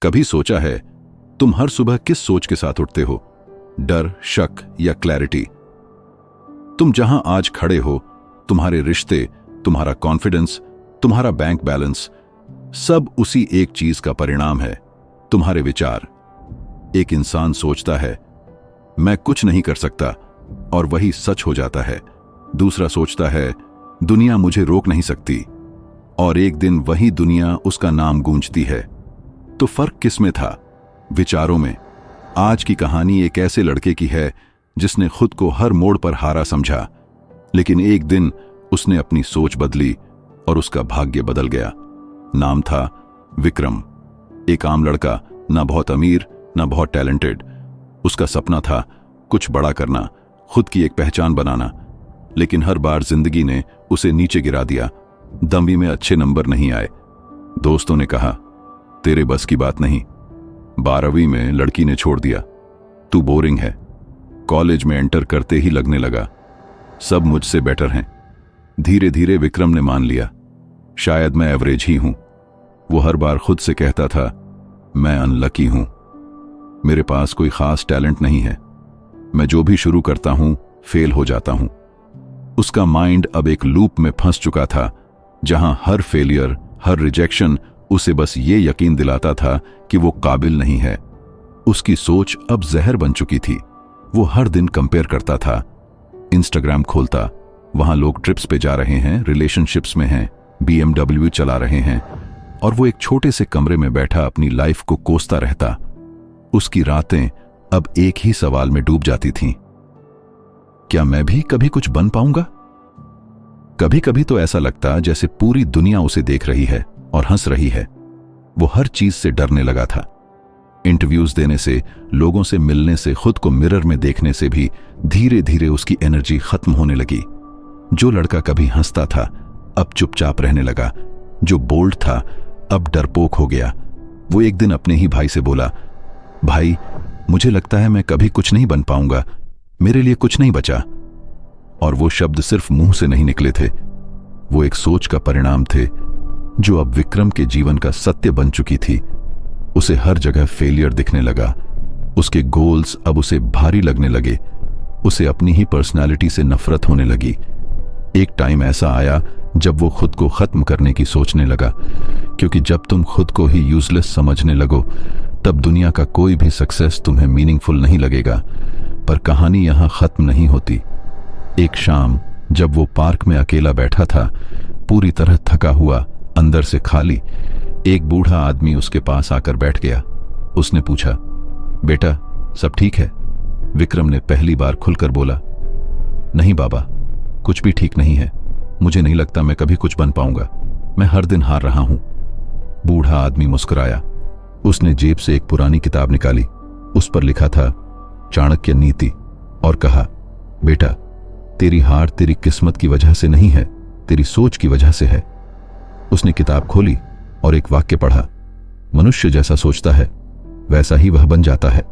कभी सोचा है तुम हर सुबह किस सोच के साथ उठते हो? डर, शक या क्लैरिटी? तुम जहां आज खड़े हो, तुम्हारे रिश्ते, तुम्हारा कॉन्फिडेंस, तुम्हारा बैंक बैलेंस, सब उसी एक चीज का परिणाम है, तुम्हारे विचार। एक इंसान सोचता है मैं कुछ नहीं कर सकता, और वही सच हो जाता है। दूसरा सोचता है दुनिया मुझे रोक नहीं सकती, और एक दिन वही दुनिया उसका नाम गूंजती है। तो फर्क किसमें था? विचारों में। आज की कहानी एक ऐसे लड़के की है जिसने खुद को हर मोड़ पर हारा समझा, लेकिन एक दिन उसने अपनी सोच बदली और उसका भाग्य बदल गया। नाम था विक्रम। एक आम लड़का, ना बहुत अमीर ना बहुत टैलेंटेड। उसका सपना था कुछ बड़ा करना, खुद की एक पहचान बनाना, लेकिन हर बार जिंदगी ने उसे नीचे गिरा दिया। 10वीं में अच्छे नंबर नहीं आए। दोस्तों ने कहा तेरे बस की बात नहीं। 12वीं में लड़की ने छोड़ दिया, तू बोरिंग है। कॉलेज में एंटर करते ही लगने लगा सब मुझसे बेटर हैं। धीरे धीरे विक्रम ने मान लिया शायद मैं एवरेज ही हूं। वो हर बार खुद से कहता था मैं अनलकी हूं, मेरे पास कोई खास टैलेंट नहीं है, मैं जो भी शुरू करता हूं फेल हो जाता हूं। उसका माइंड अब एक लूप में फंस चुका था, जहां हर फेलियर, हर रिजेक्शन उसे बस ये यकीन दिलाता था कि वो काबिल नहीं है। उसकी सोच अब जहर बन चुकी थी। वो हर दिन कंपेयर करता था। इंस्टाग्राम खोलता, वहां लोग ट्रिप्स पे जा रहे हैं, रिलेशनशिप्स में हैं, BMW चला रहे हैं, और वो एक छोटे से कमरे में बैठा अपनी लाइफ को कोसता रहता। उसकी रातें अब एक ही सवाल में डूब जाती थीं, क्या मैं भी कभी कुछ बन पाऊंगा? कभी कभी तो ऐसा लगता जैसे पूरी दुनिया उसे देख रही है और हंस रही है। वो हर चीज से डरने लगा था। इंटरव्यूज देने से, लोगों से मिलने से, खुद को मिरर में देखने से भी धीरे धीरे उसकी एनर्जी खत्म होने लगी। जो लड़का कभी हंसता था अब चुपचाप रहने लगा। जो बोल्ड था अब डरपोक हो गया। वो एक दिन अपने ही भाई से बोला, भाई मुझे लगता है मैं कभी कुछ नहीं बन पाऊंगा, मेरे लिए कुछ नहीं बचा। और वो शब्द सिर्फ मुंह से नहीं निकले थे, वो एक सोच का परिणाम थे जो अब विक्रम के जीवन का सत्य बन चुकी थी। उसे हर जगह फेलियर दिखने लगा। उसके गोल्स अब उसे भारी लगने लगे। उसे अपनी ही पर्सनालिटी से नफरत होने लगी। एक टाइम ऐसा आया जब वो खुद को खत्म करने की सोचने लगा, क्योंकि जब तुम खुद को ही यूजलेस समझने लगो तब दुनिया का कोई भी सक्सेस तुम्हें मीनिंगफुल नहीं लगेगा। पर कहानी यहां खत्म नहीं होती। एक शाम जब वो पार्क में अकेला बैठा था, पूरी तरह थका हुआ, अंदर से खाली, एक बूढ़ा आदमी उसके पास आकर बैठ गया। उसने पूछा, बेटा सब ठीक है? विक्रम ने पहली बार खुलकर बोला, नहीं बाबा, कुछ भी ठीक नहीं है। मुझे नहीं लगता मैं कभी कुछ बन पाऊंगा, मैं हर दिन हार रहा हूं। बूढ़ा आदमी मुस्कुराया। उसने जेब से एक पुरानी किताब निकाली। उस पर लिखा था चाणक्य नीति, और कहा, बेटा तेरी हार तेरी किस्मत की वजह से नहीं है, तेरी सोच की वजह से है। उसने किताब खोली और एक वाक्य पढ़ा, मनुष्य जैसा सोचता है वैसा ही वह बन जाता है।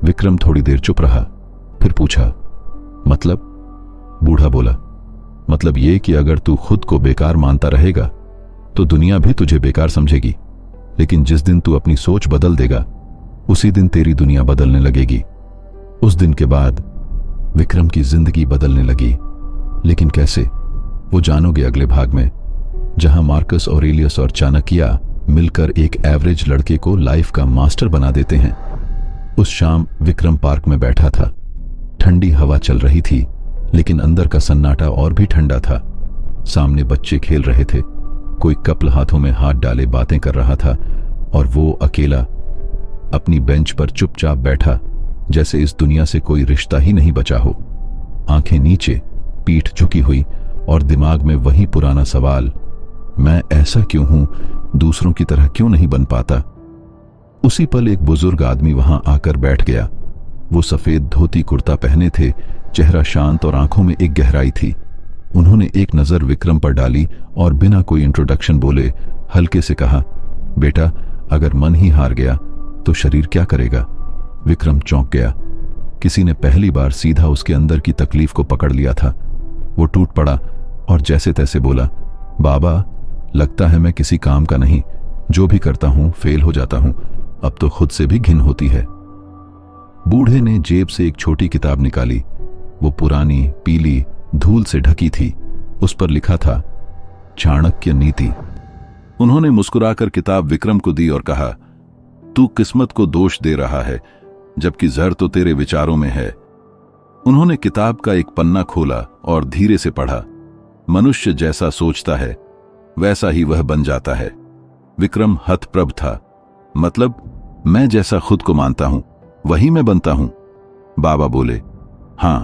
विक्रम थोड़ी देर चुप रहा, फिर पूछा, मतलब? बूढ़ा बोला, मतलब ये कि अगर तू खुद को बेकार मानता रहेगा तो दुनिया भी तुझे बेकार समझेगी, लेकिन जिस दिन तू अपनी सोच बदल देगा उसी दिन तेरी दुनिया बदलने लगेगी। उस दिन के बाद विक्रम की जिंदगी बदलने लगी। लेकिन कैसे, वो जानोगे अगले भाग में, जहां मार्कस ऑरेलियस और चाणक्य मिलकर एक एवरेज लड़के को लाइफ का मास्टर बना देते हैं। उस शाम विक्रम पार्क में बैठा था। ठंडी हवा चल रही थी, लेकिन अंदर का सन्नाटा और भी ठंडा था। सामने बच्चे खेल रहे थे, कोई कपल हाथों में हाथ डाले बातें कर रहा था, और वो अकेला अपनी बेंच पर चुपचाप बैठा, जैसे इस दुनिया से कोई रिश्ता ही नहीं बचा हो। आंखें नीचे, पीठ झुकी हुई, और दिमाग में वही पुराना सवाल, मैं ऐसा क्यों हूं, दूसरों की तरह क्यों नहीं बन पाता। उसी पल एक बुजुर्ग आदमी वहां आकर बैठ गया। वो सफेद धोती कुर्ता पहने थे, चेहरा शांत और आंखों में एक गहराई थी। उन्होंने एक नजर विक्रम पर डाली और बिना कोई इंट्रोडक्शन बोले हल्के से कहा, बेटा अगर मन ही हार गया तो शरीर क्या करेगा? विक्रम चौंक गया। किसी ने पहली बार सीधा उसके अंदर की तकलीफ को पकड़ लिया था। वो टूट पड़ा और जैसे तैसे बोला, बाबा लगता है मैं किसी काम का नहीं, जो भी करता हूं फेल हो जाता हूं। अब तो खुद से भी घिन होती है। बूढ़े ने जेब से एक छोटी किताब निकाली। वो पुरानी, पीली, धूल से ढकी थी। उस पर लिखा था चाणक्य नीति। उन्होंने मुस्कुराकर किताब विक्रम को दी और कहा, तू किस्मत को दोष दे रहा है, जबकि जहर तो तेरे विचारों में है। उन्होंने किताब का एक पन्ना खोला और धीरे से पढ़ा। मनुष्य जैसा सोचता है वैसा ही वह बन जाता है। विक्रम हतप्रभ था। मतलब मैं जैसा खुद को मानता हूं वही मैं बनता हूं। बाबा बोले, हां,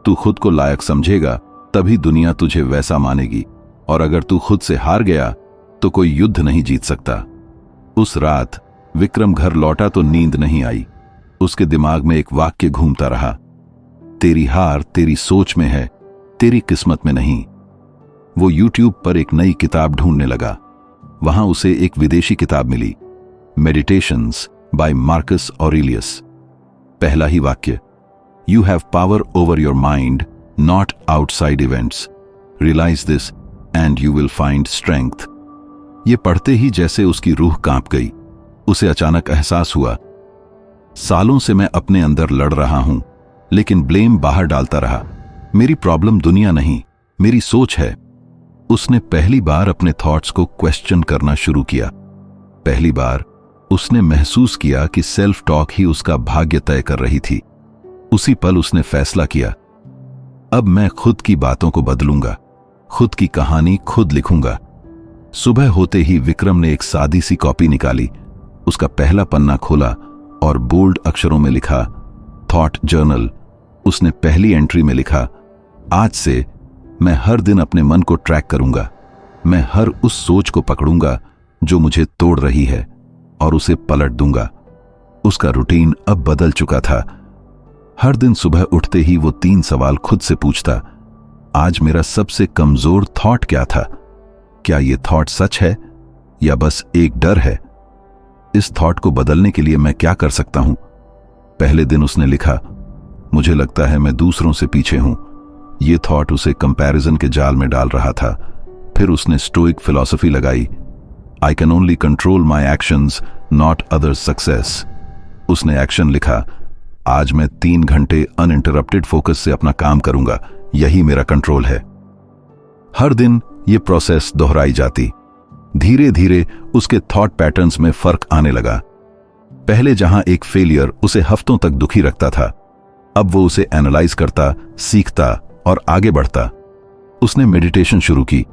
तू खुद को लायक समझेगा तभी दुनिया तुझे वैसा मानेगी, और अगर तू खुद से हार गया तो कोई युद्ध नहीं जीत सकता। उस रात विक्रम घर लौटा तो नींद नहीं आई। उसके दिमाग में एक वाक्य घूमता रहा, तेरी हार तेरी सोच में है, तेरी किस्मत में नहीं। वो यूट्यूब पर एक नई किताब ढूंढने लगा। वहां उसे एक विदेशी किताब मिली, मेडिटेशंस बाय मार्कस ऑरेलियस। पहला ही वाक्य, you have power over your mind, not outside events. Realize this and you will find strength. ये पढ़ते ही जैसे उसकी रूह कांप गई। उसे अचानक एहसास हुआ, सालों से मैं अपने अंदर लड़ रहा हूं, लेकिन ब्लेम बाहर डालता रहा। मेरी प्रॉब्लम दुनिया नहीं, मेरी सोच है। उसने पहली बार अपने थॉट्स को क्वेश्चन करना शुरू किया। पहली बार उसने महसूस किया कि सेल्फ टॉक ही उसका भाग्य तय कर रही थी। उसी पल उसने फैसला किया, अब मैं खुद की बातों को बदलूंगा, खुद की कहानी खुद लिखूंगा। सुबह होते ही विक्रम ने एक सादी सी कॉपी निकाली। उसका पहला पन्ना खोला और बोल्ड अक्षरों में लिखा, थॉट जर्नल। उसने पहली एंट्री में लिखा, आज से मैं हर दिन अपने मन को ट्रैक करूंगा। मैं हर उस सोच को पकड़ूंगा जो मुझे तोड़ रही है और उसे पलट दूंगा। उसका रूटीन अब बदल चुका था। हर दिन सुबह उठते ही वो 3 सवाल खुद से पूछता, आज मेरा सबसे कमजोर थॉट क्या था? क्या ये थॉट सच है या बस एक डर है? इस थॉट को बदलने के लिए मैं क्या कर सकता हूं? पहले दिन उसने लिखा, मुझे लगता है मैं दूसरों से पीछे हूं। ये थॉट उसे कंपैरिजन के जाल में डाल रहा था। फिर उसने स्टोइक फिलॉसफी लगाई, I can only control my actions, not others success. उसने एक्शन लिखा, आज मैं 3 घंटे अनइंटरप्टेड फोकस से अपना काम करूंगा, यही मेरा कंट्रोल है। हर दिन ये प्रोसेस दोहराई जाती। धीरे धीरे उसके थॉट पैटर्न्स में फर्क आने लगा। पहले जहां एक फेलियर उसे हफ्तों तक दुखी रखता था, अब वो उसे एनालाइज करता, सीखता और आगे बढ़ता। उसने मेडिटेशन शुरू की।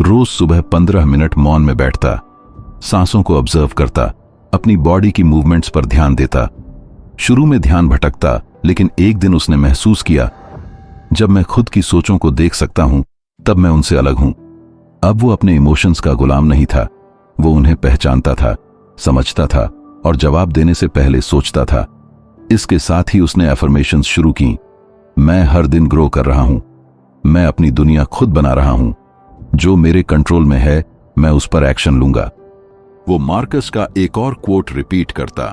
रोज सुबह 15 मिनट मौन में बैठता, सांसों को ऑब्जर्व करता, अपनी बॉडी की मूवमेंट्स पर ध्यान देता। शुरू में ध्यान भटकता, लेकिन एक दिन उसने महसूस किया, जब मैं खुद की सोचों को देख सकता हूं तब मैं उनसे अलग हूं। अब वो अपने इमोशंस का गुलाम नहीं था। वो उन्हें पहचानता था, समझता था और जवाब देने से पहले सोचता था। इसके साथ ही उसने एफर्मेशंस शुरू की, मैं हर दिन ग्रो कर रहा हूं, मैं अपनी दुनिया खुद बना रहा हूं, जो मेरे कंट्रोल में है मैं उस पर एक्शन लूंगा। वो मार्कस का एक और कोट रिपीट करता,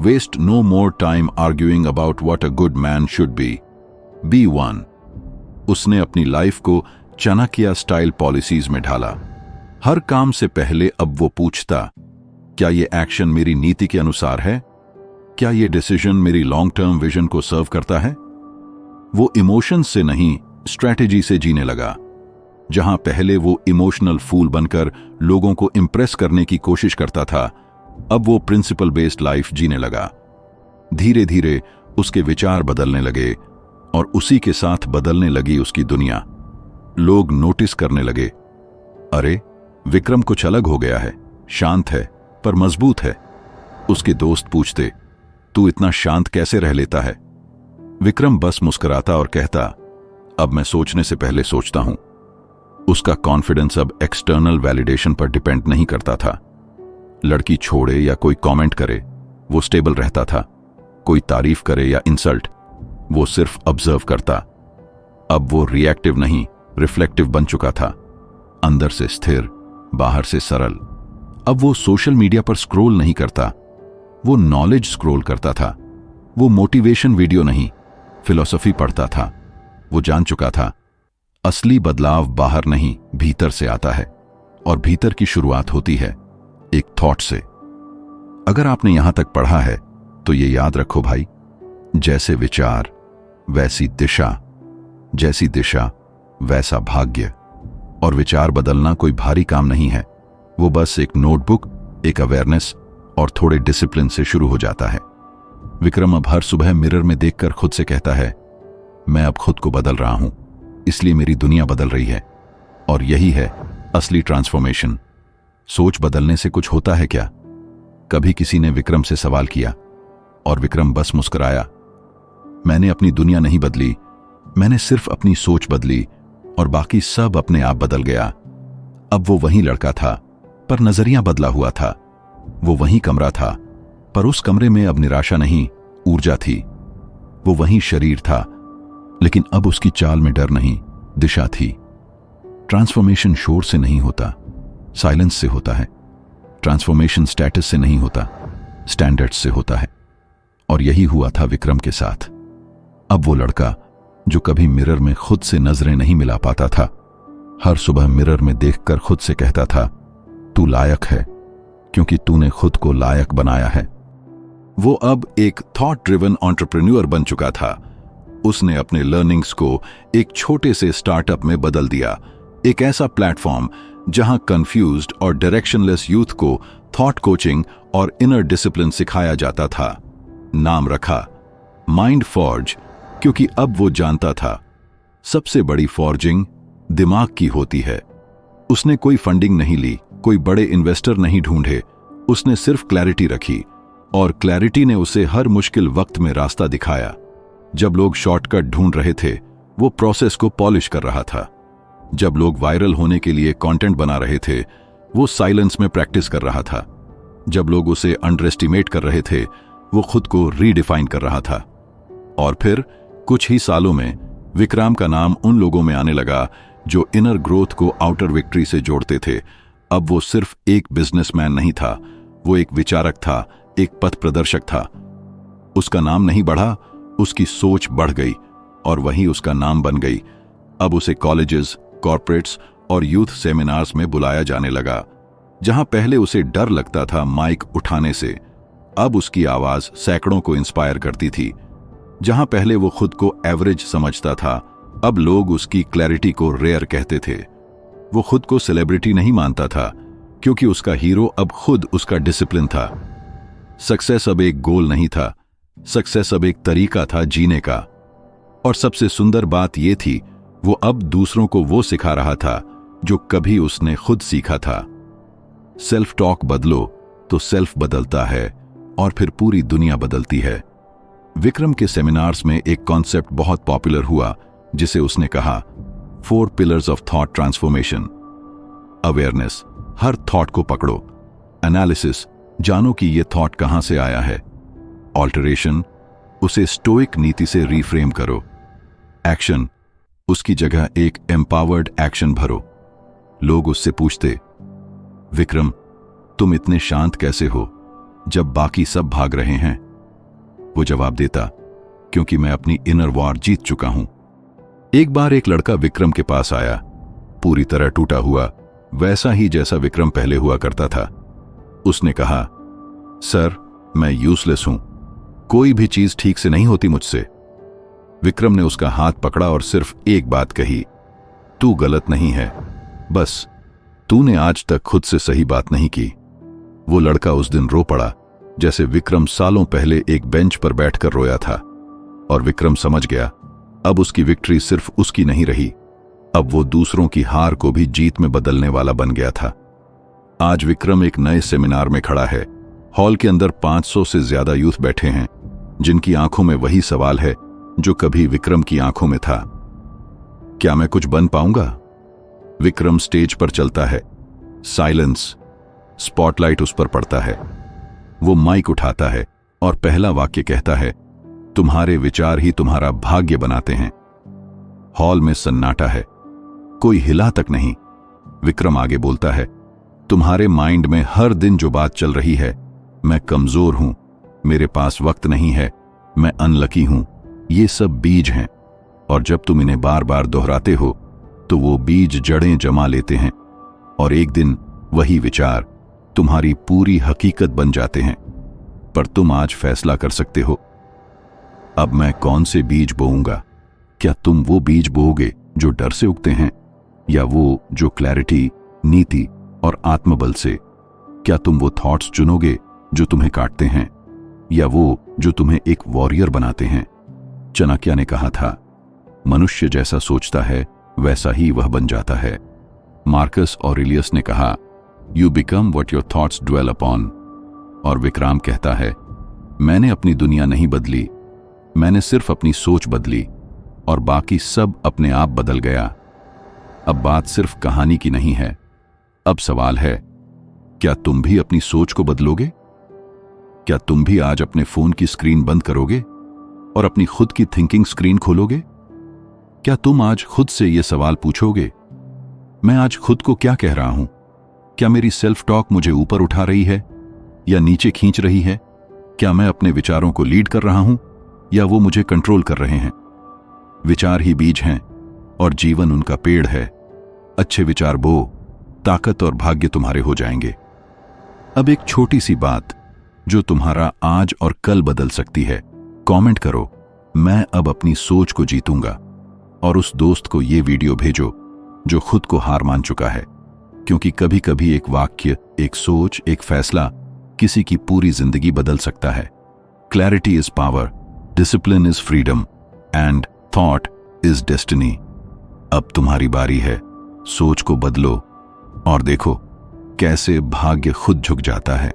waste no more time arguing about what a good man should be one. उसने अपनी लाइफ को चाणक्य स्टाइल पॉलिसीज में ढाला। हर काम से पहले अब वो पूछता, क्या ये एक्शन मेरी नीति के अनुसार है? क्या ये डिसीजन मेरी लॉन्ग टर्म विजन को सर्व करता है? वो इमोशंस से नहीं, स्ट्रैटेजी से जीने लगा। जहां पहले वो इमोशनल फूल बनकर लोगों को इंप्रेस करने की कोशिश करता था, अब वो प्रिंसिपल बेस्ड लाइफ जीने लगा। धीरे धीरे उसके विचार बदलने लगे और उसी के साथ बदलने लगी उसकी दुनिया। लोग नोटिस करने लगे, अरे विक्रम कुछ अलग हो गया है, शांत है पर मजबूत है। उसके दोस्त पूछते, तू इतना शांत कैसे रह लेता है? विक्रम बस मुस्कुराता और कहता, अब मैं सोचने से पहले सोचता हूं। उसका कॉन्फिडेंस अब एक्सटर्नल वैलिडेशन पर डिपेंड नहीं करता था। लड़की छोड़े या कोई कमेंट करे, वो स्टेबल रहता था। कोई तारीफ करे या इंसल्ट, वो सिर्फ ऑब्जर्व करता। अब वो रिएक्टिव नहीं, रिफ्लेक्टिव बन चुका था। अंदर से स्थिर, बाहर से सरल। अब वो सोशल मीडिया पर स्क्रॉल नहीं करता, वो नॉलेज स्क्रॉल करता था। वो मोटिवेशन वीडियो नहीं, फिलॉसफी पढ़ता था। वो जान चुका था, असली बदलाव बाहर नहीं, भीतर से आता है, और भीतर की शुरुआत होती है एक थॉट से। अगर आपने यहां तक पढ़ा है तो ये याद रखो भाई, जैसे विचार वैसी दिशा, जैसी दिशा वैसा भाग्य। और विचार बदलना कोई भारी काम नहीं है, वो बस एक नोटबुक, एक अवेयरनेस और थोड़े डिसिप्लिन से शुरू हो जाता है। विक्रम अब हर सुबह मिरर में देखकर खुद से कहता है, मैं अब खुद को बदल रहा हूं, इसलिए मेरी दुनिया बदल रही है। और यही है असली ट्रांसफॉर्मेशन। सोच बदलने से कुछ होता है क्या? कभी किसी ने विक्रम से सवाल किया और विक्रम बस मुस्कुराया। मैंने अपनी दुनिया नहीं बदली, मैंने सिर्फ अपनी सोच बदली और बाकी सब अपने आप बदल गया। अब वो वही लड़का था, पर नजरिया बदला हुआ था। वो वही कमरा था, पर उस कमरे में अब निराशा नहीं, ऊर्जा थी। वो वही शरीर था, लेकिन अब उसकी चाल में डर नहीं, दिशा थी। ट्रांसफॉर्मेशन शोर से नहीं होता, साइलेंस से होता है। ट्रांसफॉर्मेशन स्टेटस से नहीं होता, स्टैंडर्ड्स से होता है। और यही हुआ था विक्रम के साथ। अब वो लड़का जो कभी मिरर में खुद से नजरें नहीं मिला पाता था, हर सुबह मिरर में देखकर खुद से कहता था, तू लायक है, क्योंकि तूने खुद को लायक बनाया है। वो अब एक थॉट ड्रिवन एंटरप्रेन्योर बन चुका था। उसने अपने लर्निंग्स को एक छोटे से स्टार्टअप में बदल दिया, एक ऐसा प्लेटफॉर्म जहां कंफ्यूज्ड और डायरेक्शनलेस यूथ को थॉट कोचिंग और इनर डिसिप्लिन सिखाया जाता था। नाम रखा माइंड फॉर्ज, क्योंकि अब वो जानता था सबसे बड़ी फॉर्जिंग दिमाग की होती है। उसने कोई फंडिंग नहीं ली, कोई बड़े इन्वेस्टर नहीं ढूंढे, उसने सिर्फ क्लैरिटी रखी, और क्लैरिटी ने उसे हर मुश्किल वक्त में रास्ता दिखाया। जब लोग शॉर्टकट ढूंढ रहे थे, वो प्रोसेस को पॉलिश कर रहा था। जब लोग वायरल होने के लिए कंटेंट बना रहे थे, वो साइलेंस में प्रैक्टिस कर रहा था। जब लोग उसे अंडर एस्टिमेट कर रहे थे, वो खुद को रीडिफाइन कर रहा था। और फिर कुछ ही सालों में विक्रम का नाम उन लोगों में आने लगा जो इनर ग्रोथ को आउटर विक्ट्री से जोड़ते थे। अब वो सिर्फ एक बिजनेसमैन नहीं था, वो एक विचारक था, एक पथ प्रदर्शक था। उसका नाम नहीं बढ़ा, उसकी सोच बढ़ गई, और वही उसका नाम बन गई। अब उसे कॉलेजेस, कॉर्पोरेट्स और यूथ सेमिनार्स में बुलाया जाने लगा। जहां पहले उसे डर लगता था माइक उठाने से, अब उसकी आवाज सैकड़ों को इंस्पायर करती थी। जहां पहले वो खुद को एवरेज समझता था, अब लोग उसकी क्लैरिटी को रेयर कहते थे। वो खुद को सेलिब्रिटी नहीं मानता था, क्योंकि उसका हीरो अब खुद उसका डिसिप्लिन था। सक्सेस अब एक गोल नहीं था, सक्सेस अब एक तरीका था जीने का। और सबसे सुंदर बात यह थी, वो अब दूसरों को वो सिखा रहा था जो कभी उसने खुद सीखा था। सेल्फ टॉक बदलो तो सेल्फ बदलता है, और फिर पूरी दुनिया बदलती है। विक्रम के सेमिनार्स में एक कॉन्सेप्ट बहुत पॉपुलर हुआ, जिसे उसने कहा 4 pillars of thought transformation. Awareness, her thought को पकड़ो। एनालिसिस, जानो कि यह थॉट कहां से आया है। ऑल्टरेशन, उसे स्टोइक नीति से रीफ्रेम करो। एक्शन, उसकी जगह एक एम्पावर्ड एक्शन भरो। लोग उससे पूछते, विक्रम तुम इतने शांत कैसे हो जब बाकी सब भाग रहे हैं? वो जवाब देता, क्योंकि मैं अपनी इनर वॉर जीत चुका हूं। एक बार एक लड़का विक्रम के पास आया, पूरी तरह टूटा हुआ, वैसा ही जैसा विक्रम पहले हुआ करता था। उसने कहा, सर मैं यूजलेस हूं, कोई भी चीज ठीक से नहीं होती मुझसे। विक्रम ने उसका हाथ पकड़ा और सिर्फ एक बात कही, तू गलत नहीं है, बस तूने आज तक खुद से सही बात नहीं की। वो लड़का उस दिन रो पड़ा, जैसे विक्रम सालों पहले एक बेंच पर बैठकर रोया था। और विक्रम समझ गया, अब उसकी विक्ट्री सिर्फ उसकी नहीं रही, अब वो दूसरों की हार को भी जीत में बदलने वाला बन गया था। आज विक्रम एक नए सेमिनार में खड़ा है। हॉल के अंदर 500 से ज्यादा यूथ बैठे हैं, जिनकी आंखों में वही सवाल है जो कभी विक्रम की आंखों में था, क्या मैं कुछ बन पाऊंगा? विक्रम स्टेज पर चलता है, साइलेंस, स्पॉटलाइट उस पर पड़ता है। वो माइक उठाता है और पहला वाक्य कहता है, तुम्हारे विचार ही तुम्हारा भाग्य बनाते हैं। हॉल में सन्नाटा है, कोई हिला तक नहीं। विक्रम आगे बोलता है, तुम्हारे माइंड में हर दिन जो बात चल रही है, मैं कमजोर हूं, मेरे पास वक्त नहीं है, मैं अनलकी हूं, ये सब बीज हैं, और जब तुम इन्हें बार बार दोहराते हो तो वो बीज जड़ें जमा लेते हैं, और एक दिन वही विचार तुम्हारी पूरी हकीकत बन जाते हैं। पर तुम आज फैसला कर सकते हो, अब मैं कौन से बीज बोऊंगा। क्या तुम वो बीज बोओगे जो डर से उगते हैं, या वो जो क्लैरिटी, नीति और आत्मबल से? क्या तुम वो थॉट्स चुनोगे जो तुम्हें काटते हैं, या वो जो तुम्हें एक वॉरियर बनाते हैं? चाणक्य ने कहा था, मनुष्य जैसा सोचता है वैसा ही वह बन जाता है। मार्कस ऑरेलियस ने कहा, you become what your thoughts dwell upon. और विक्राम कहता है, मैंने अपनी दुनिया नहीं बदली, मैंने सिर्फ अपनी सोच बदली और बाकी सब अपने आप बदल गया। अब बात सिर्फ कहानी की नहीं है, अब सवाल है, क्या तुम भी अपनी सोच को बदलोगे? क्या तुम भी आज अपने फोन की स्क्रीन बंद करोगे और अपनी खुद की थिंकिंग स्क्रीन खोलोगे? क्या तुम आज खुद से यह सवाल पूछोगे, मैं आज खुद को क्या कह रहा हूं? क्या मेरी सेल्फ टॉक मुझे ऊपर उठा रही है या नीचे खींच रही है? क्या मैं अपने विचारों को लीड कर रहा हूं या वो मुझे कंट्रोल कर रहे हैं? विचार ही बीज हैं और जीवन उनका पेड़ है। अच्छे विचार बो, ताकत और भाग्य तुम्हारे हो जाएंगे। अब एक छोटी सी बात जो तुम्हारा आज और कल बदल सकती है, कमेंट करो, मैं अब अपनी सोच को जीतूंगा। और उस दोस्त को ये वीडियो भेजो जो खुद को हार मान चुका है, क्योंकि कभी कभी एक वाक्य, एक सोच, एक फैसला किसी की पूरी जिंदगी बदल सकता है। Clarity is power, discipline is freedom and thought is destiny. अब तुम्हारी बारी है, सोच को बदलो और देखो कैसे भाग्य खुद झुक जाता है।